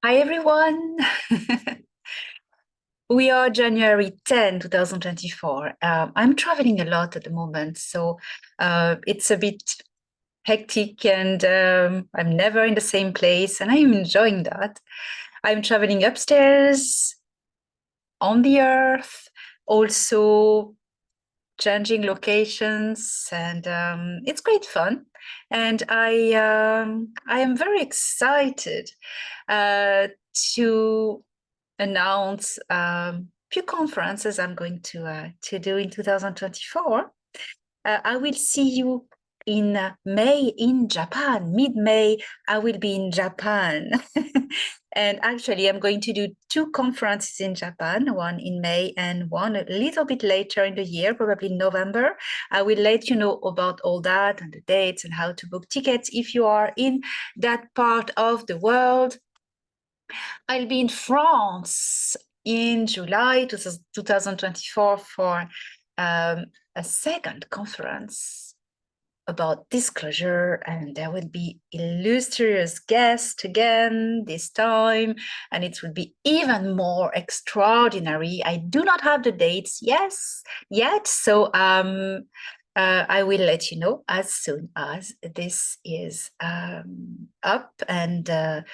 Hi everyone. We are January 10, 2024. I'm traveling a lot at the moment, so it's a bit hectic and I'm never in the same place, and I'm enjoying that. I'm traveling upstairs on the earth, also changing locations, and it's great fun. And I am very excited uh, to announce few conferences I'm going to do in 2024. I will see you in May in Japan. Mid-May, I will be in Japan. And actually, I'm going to do two conferences in Japan, one in May and one a little bit later in the year, probably November. I will let you know about all that and the dates and how to book tickets if you are in that part of the world. I'll be in France in July 2024 for a second conference about disclosure, and there will be illustrious guests again this time, and it will be even more extraordinary. I do not have the dates yet, so I will let you know as soon as this is up, and the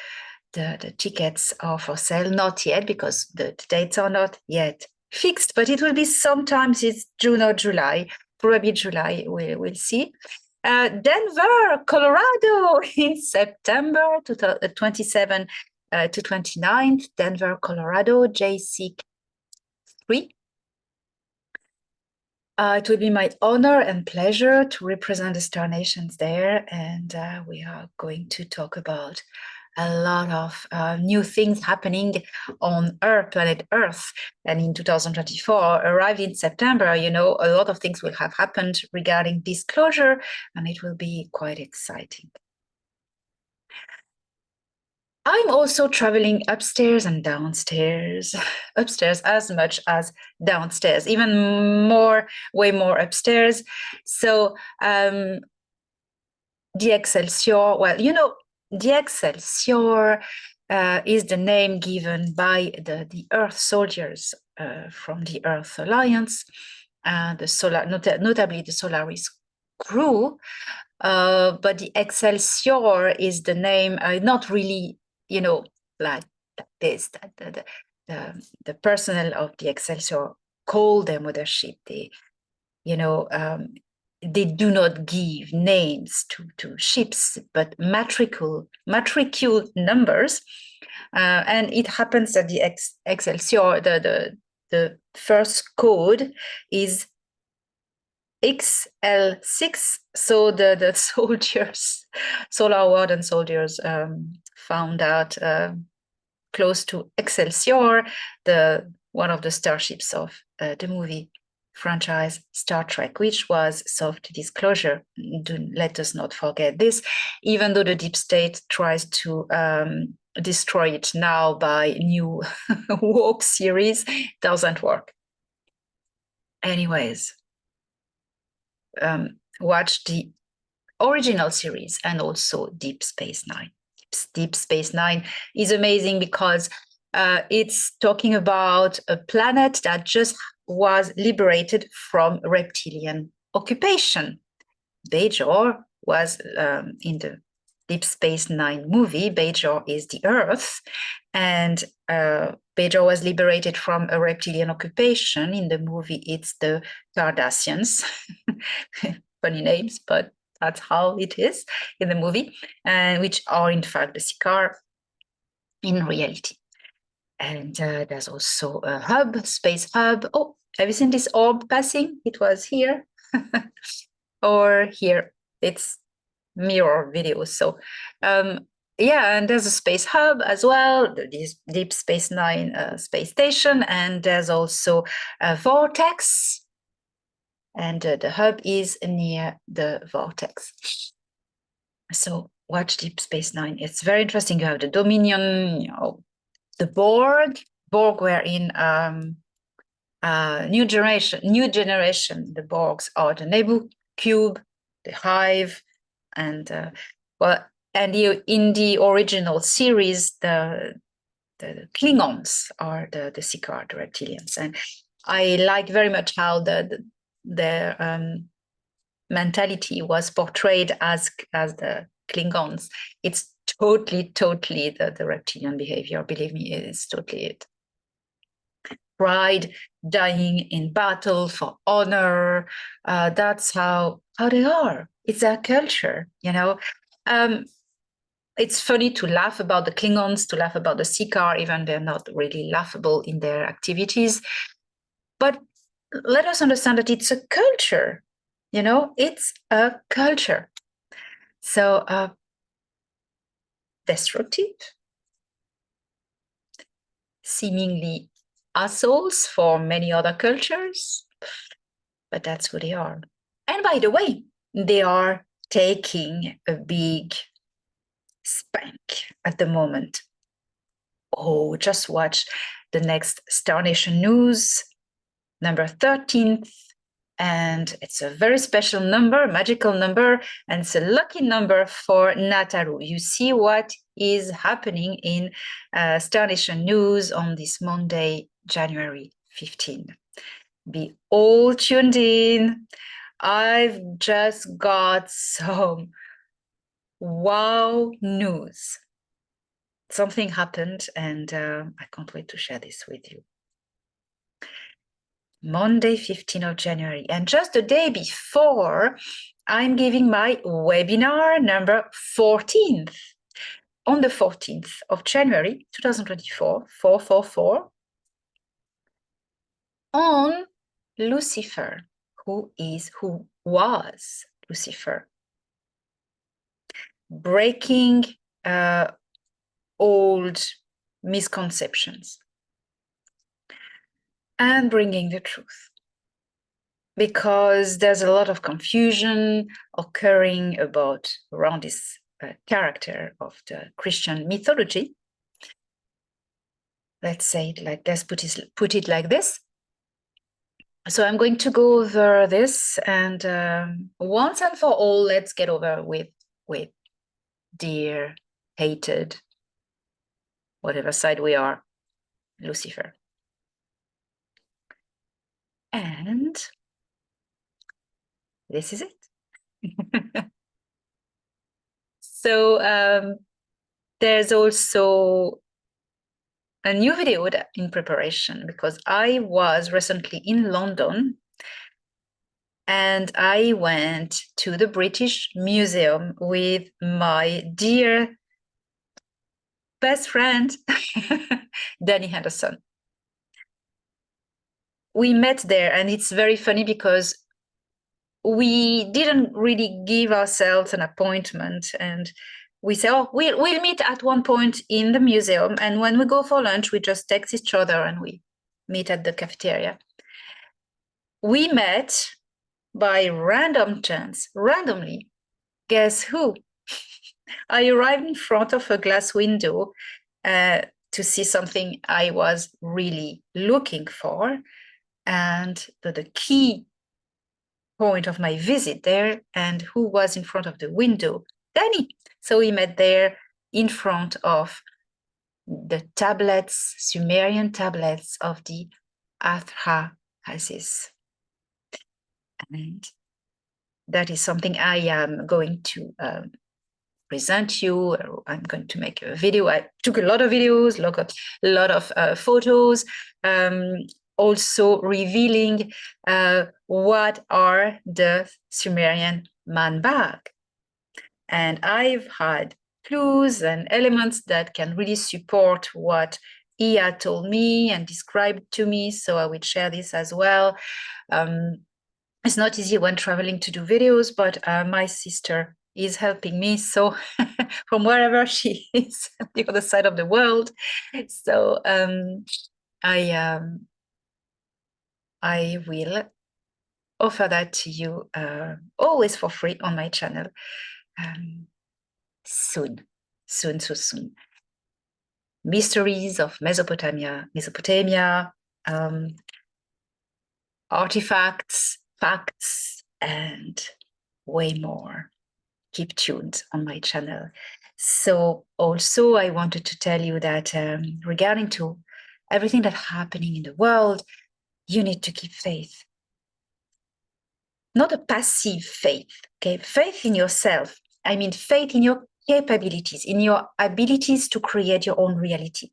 tickets are for sale. Not yet, because the dates are not yet fixed, but it will be sometimes it's June or July, probably July, we'll see. Denver, Colorado in September 27 to 29th, Denver, Colorado, JC3. It will be my honor and pleasure to represent the Star Nations there, and we are going to talk about a lot of new things happening on Earth, planet Earth. And in 2024, arrived in September, a lot of things will have happened regarding disclosure, and it will be quite exciting. I'm also traveling upstairs and downstairs, upstairs as much as downstairs, even more, way more upstairs. So the Excelsior, well, the Excelsior is the name given by the Earth soldiers from the Earth Alliance, notably the Solaris crew. But the Excelsior is the name, not really, like this. The personnel of the Excelsior call their mothership. They do not give names to ships, but matricule numbers. And it happens that the Excelsior, the first code is XL6. So the soldiers, Solar Warden soldiers, found out close to Excelsior, one of the starships of the movie franchise Star Trek, which was soft disclosure. Let us not forget this, even though the deep state tries to destroy it now by new woke series, doesn't work. Anyways, watch the original series and also Deep Space Nine. Deep Space Nine is amazing because it's talking about a planet that just was liberated from reptilian occupation. Bajor was in the Deep Space Nine movie. Bajor is the Earth, and Bajor was liberated from a reptilian occupation. In the movie, it's the Cardassians. Funny names, but that's how it is in the movie, and which are in fact the Sikaar in reality. And there's also a hub, space hub. Oh, have you seen this orb passing? It was here or here. It's mirror video. So yeah, and there's a space hub as well, this Deep Space Nine space station, and there's also a vortex, and the hub is near the vortex. So watch Deep Space Nine. It's very interesting. You have the Dominion, the Borg were in new generation. The Borgs are the Nebu Cube, the Hive, and in the original series, the Klingons are the Sicard, the reptilians. And I like very much how their mentality was portrayed as the Klingons. It's totally the reptilian behavior. Believe me, it's totally it. Pride, dying in battle for honor. That's how they are. It's their culture, you know. It's funny to laugh about the Klingons, to laugh about the Sicard, even they're not really laughable in their activities. But let us understand that it's a culture, you know, it's a culture. So destructive, seemingly assholes for many other cultures, but that's who they are. And by the way, they are taking a big spank at the moment. Oh, just watch the next Star Nation News, number 13th. And it's a very special number, magical number, and it's a lucky number for Nataru. You see what is happening in Star Nation News on this Monday, January 15. Be all tuned in. I've just got some wow news. Something happened, and I can't wait to share this with you. Monday, 15th of January. And just the day before, I'm giving my webinar number 14th. On the 14th of January, 2024, 444, on Lucifer, who was Lucifer. Breaking old misconceptions and bringing the truth. Because there's a lot of confusion occurring around this character of the Christian mythology. Let's put it like this. So I'm going to go over this, and once and for all, let's get over with dear, hated, whatever side we are, Lucifer. And this is it. So there's also a new video in preparation, because I was recently in London and I went to the British Museum with my dear best friend, Danny Henderson. We met there, and it's very funny because we didn't really give ourselves an appointment, and we say, oh, we'll meet at one point in the museum, and when we go for lunch, we just text each other and we meet at the cafeteria. We met by random chance, randomly. Guess who? I arrived in front of a glass window to see something I was really looking for, and the key point of my visit there, and who was in front of the window? Danny. So we met there in front of the tablets, Sumerian tablets of the Atrahasis. And that is something I am going to present you. I'm going to make a video. I took a lot of videos, a lot of photos, also revealing what are the Sumerian man bag. And I've had clues and elements that can really support what Ia told me and described to me, so I will share this as well. It's not easy when traveling to do videos, but my sister is helping me, so from wherever she is, the other side of the world. So I will offer that to you always for free on my channel. Soon. Mysteries of Mesopotamia, artifacts, facts, and way more. Keep tuned on my channel. So also I wanted to tell you that regarding to everything that's happening in the world, you need to keep faith. Not a passive faith, okay? Faith in yourself. I mean, faith in your capabilities, in your abilities to create your own reality.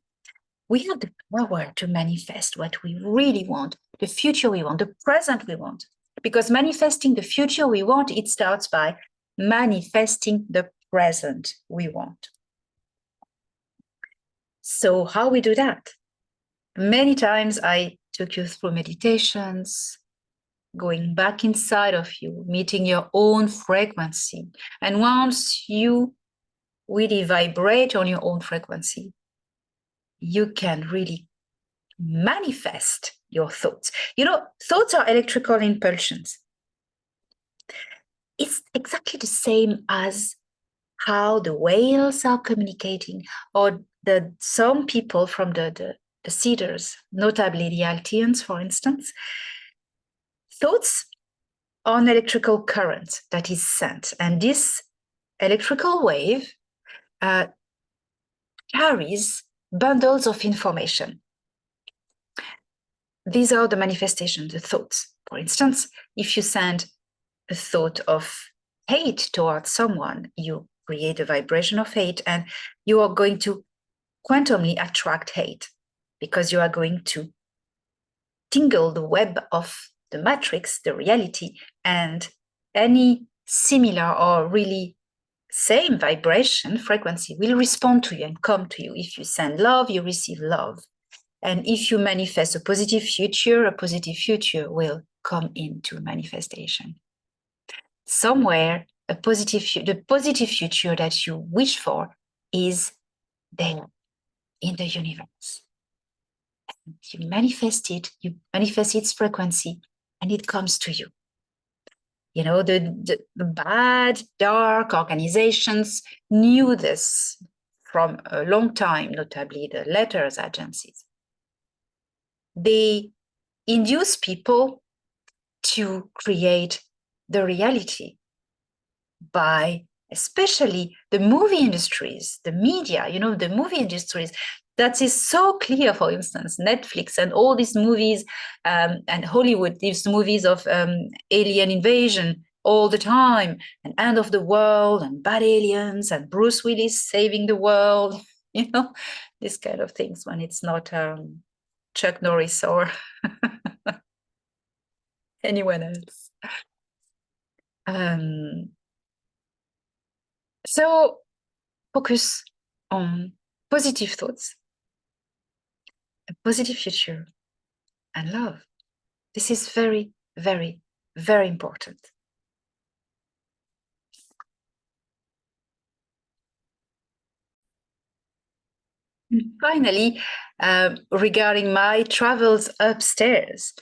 We have the power to manifest what we really want, the future we want, the present we want. Because manifesting the future we want, it starts by manifesting the present we want. So how we do that? Many times I took you through meditations, going back inside of you, meeting your own frequency. And once you really vibrate on your own frequency, you can really manifest your thoughts. You know, thoughts are electrical impulsions. It's exactly the same as how the whales are communicating, or some people from the cedars, notably the Altians, for instance. Thoughts are an electrical current that is sent, and this electrical wave carries bundles of information. These are the manifestations, the thoughts. For instance, if you send a thought of hate towards someone, you create a vibration of hate, and you are going to quantumly attract hate because you are going to tingle the web of the matrix, the reality, and any similar or really same vibration frequency will respond to you and come to you. If you send love, you receive love. And if you manifest a positive future will come into manifestation. Somewhere, the positive future that you wish for is there in the universe. And you manifest its frequency, and it comes to you. You know, the bad, dark organizations knew this from a long time, notably the letters agencies. They induce people to create the reality by especially the movie industries, the media, you know, the movie industries. That is so clear, for instance, Netflix and all these movies and Hollywood, these movies of alien invasion all the time, and end of the world and bad aliens and Bruce Willis saving the world, you know, this kind of things when it's not Chuck Norris or anyone else. So focus on positive thoughts, a positive future, and love. This is very, very, very important. Finally, regarding my travels upstairs,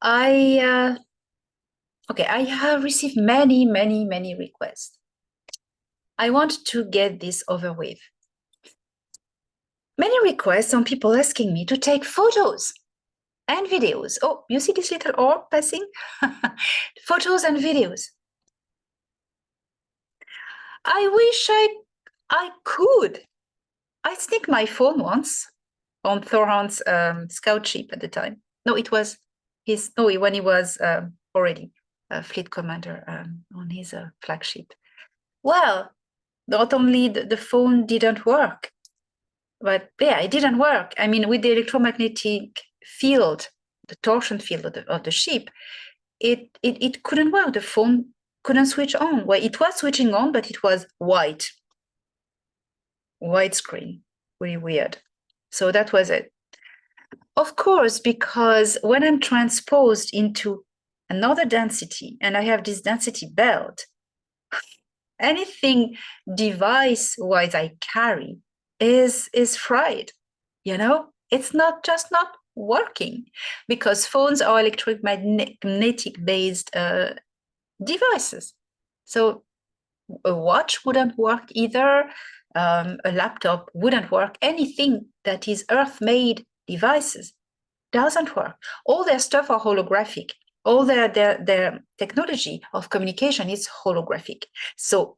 I have received many, many, many requests. I want to get this over with. Many requests on people asking me to take photos and videos. Oh, you see this little orb passing? Photos and videos. I wish I could. I sneaked my phone once on Thorhan's scout ship at the time. No, it was when he was already a fleet commander on his flagship. Well, not only the phone didn't work, but yeah, it didn't work. I mean, with the electromagnetic field, the torsion field of the ship, it couldn't work. The phone couldn't switch on. Well, it was switching on, but it was white screen, really weird. So that was it. Of course, because when I'm transposed into another density and I have this density belt, anything device-wise I carry is fried, you know? It's not working because phones are electromagnetic-based devices. So a watch wouldn't work either. A laptop wouldn't work. Anything that is Earth-made devices doesn't work. All their stuff are holographic. All their technology of communication is holographic. So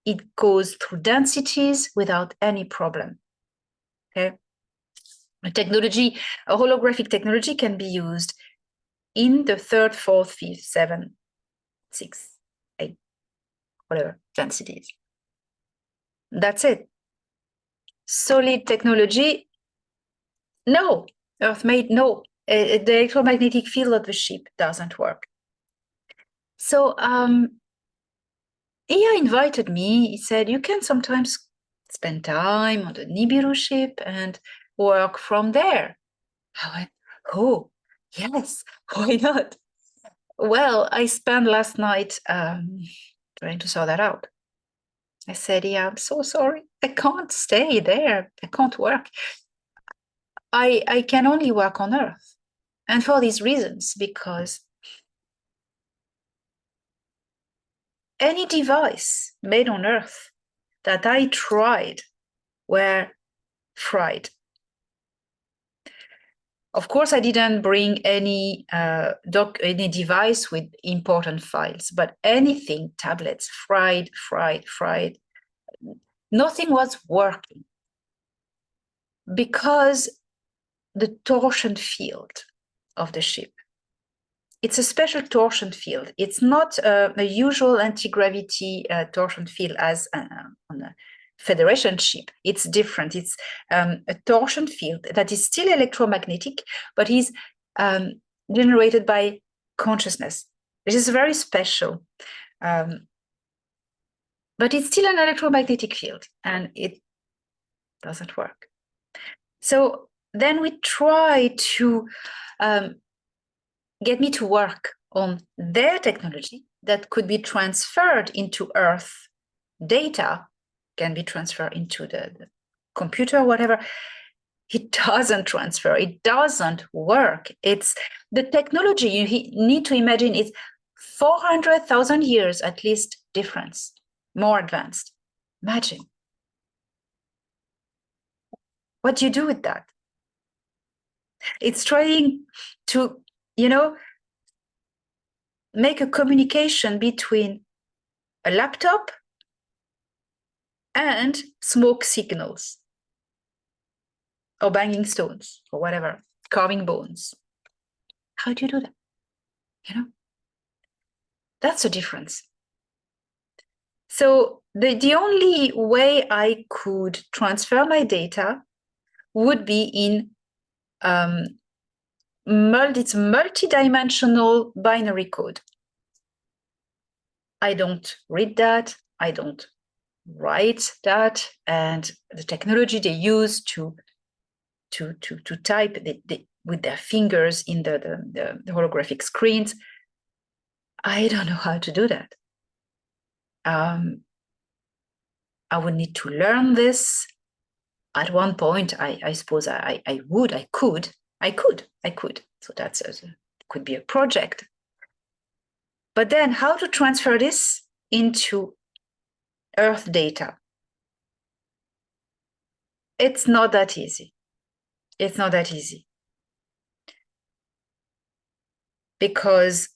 it goes through densities without any problem. Okay. A holographic technology can be used in the 3rd, 4th, 5th, 7th, 6th, 8th, whatever densities. That's it. Solid technology, no. Earth-made, no. The electromagnetic field of the ship doesn't work. So he invited me. He said, you can sometimes spend time on the Nibiru ship and work from there. I went, oh, yes, why not? Well, I spent last night trying to sort that out. I said, yeah, I'm so sorry. I can't stay there. I can't work. I can only work on Earth. And for these reasons, because any device made on Earth that I tried were fried. Of course, I didn't bring any device with important files, but anything, tablets, fried. Nothing was working because the torsion field of the ship. It's a special torsion field. It's not a usual anti-gravity torsion field as on a Federation ship. It's different. It's a torsion field that is still electromagnetic, but is generated by consciousness. This is very special. But it's still an electromagnetic field, and it doesn't work. So then we try to get me to work on their technology that could be transferred into Earth data, can be transferred into the computer, whatever. It doesn't transfer. It doesn't work. It's the technology you need to imagine is 400,000 years at least difference, more advanced. Imagine. What do you do with that? It's trying to, make a communication between a laptop and smoke signals or banging stones or whatever, carving bones. How do you do that? That's the difference. So the only way I could transfer my data would be in it's multi-dimensional binary code. I don't read that. I don't write that. And the technology they use to type with their fingers in the holographic screens, I don't know how to do that. I would need to learn this. At one point, I suppose I could. So that's could be a project. But then how to transfer this into Earth data? It's not that easy. It's not that easy. Because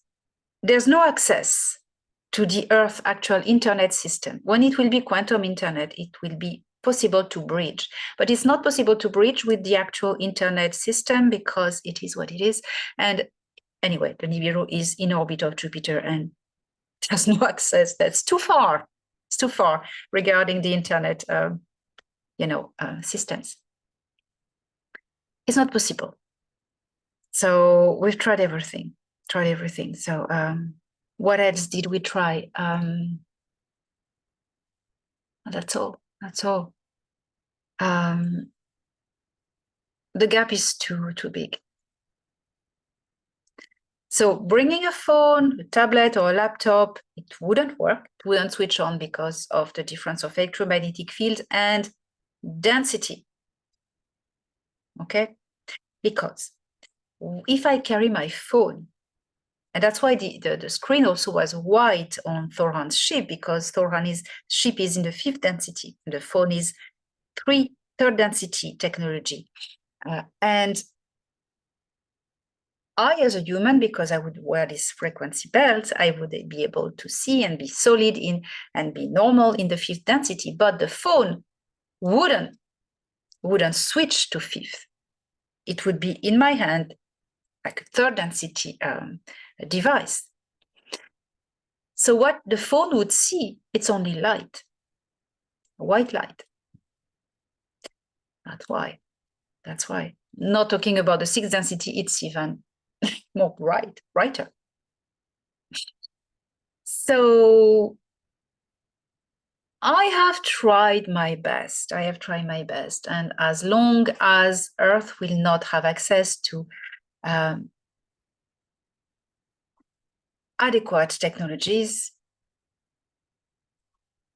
there's no access to the Earth actual internet system. When it will be quantum internet, it will be possible to bridge, but it's not possible to bridge with the actual internet system because it is what it is. And anyway, the Nibiru is in orbit of Jupiter and there's no access. That's too far. It's too far regarding the internet, systems. It's not possible. So we've tried everything. So what else did we try? That's all. The gap is too big. So bringing a phone, a tablet, or a laptop, it wouldn't work. It wouldn't switch on because of the difference of electromagnetic field and density. Okay? Because if I carry my phone, and that's why the screen also was white on Thorhan's ship, because Thorhan's ship is in the 5th density. The phone is 3rd density technology. And I, as a human, because I would wear this frequency belt, I would be able to see and be solid in and be normal in the fifth density. But the phone wouldn't switch to fifth. It would be in my hand like a third density device. So what the phone would see, it's only light, white light. That's why. Not talking about the sixth density, it's even more brighter. So I have tried my best. And as long as Earth will not have access to adequate technologies,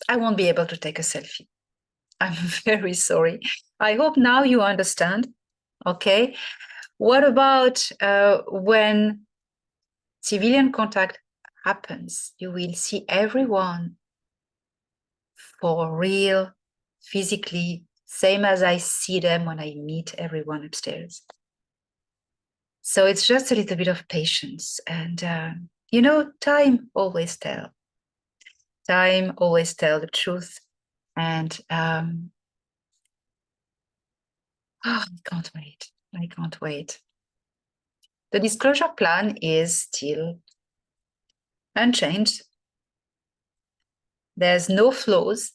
I won't be able to take a selfie. I'm very sorry. I hope now you understand. Okay. What about when civilian contact happens? You will see everyone for real, physically, same as I see them when I meet everyone upstairs. So it's just a little bit of patience. And, time always tells. Time always tells the truth. And I can't wait. I can't wait. The disclosure plan is still unchanged. There's no flaws,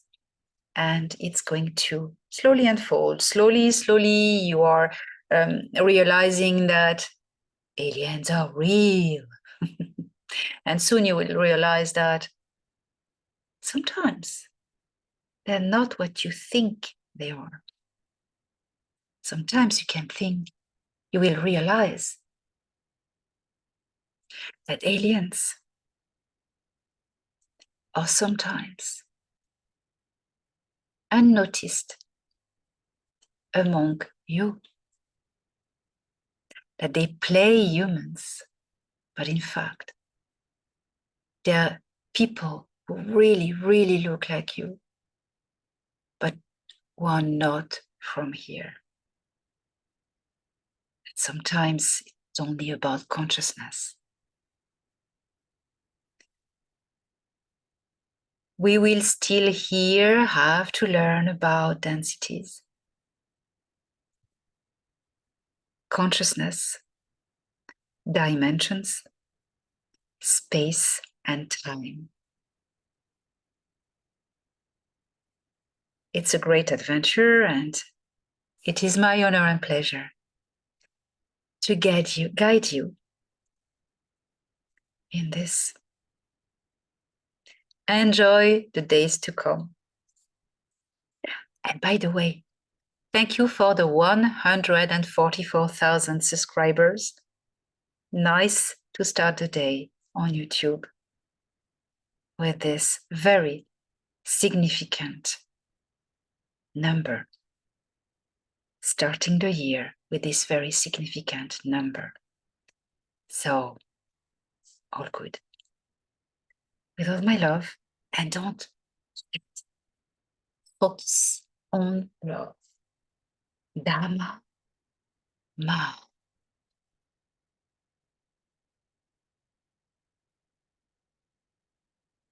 and it's going to slowly unfold. Slowly, you are realizing that aliens are real. And soon you will realize that sometimes they're not what you think they are. Sometimes you can think, you will realize that aliens are sometimes unnoticed among you, that they play humans, but in fact, they're people who really, really look like you, but who are not from here. Sometimes it's only about consciousness. We will still here have to learn about densities, consciousness, dimensions, space, and time. It's a great adventure, and it is my honor and pleasure to guide you in this. Enjoy the days to come. And by the way, thank you for the 144,000 subscribers. Nice to start the day on YouTube with this very significant number. Starting the year with this very significant number. So, all good. With all my love, and don't focus on love. Dharma, Ma.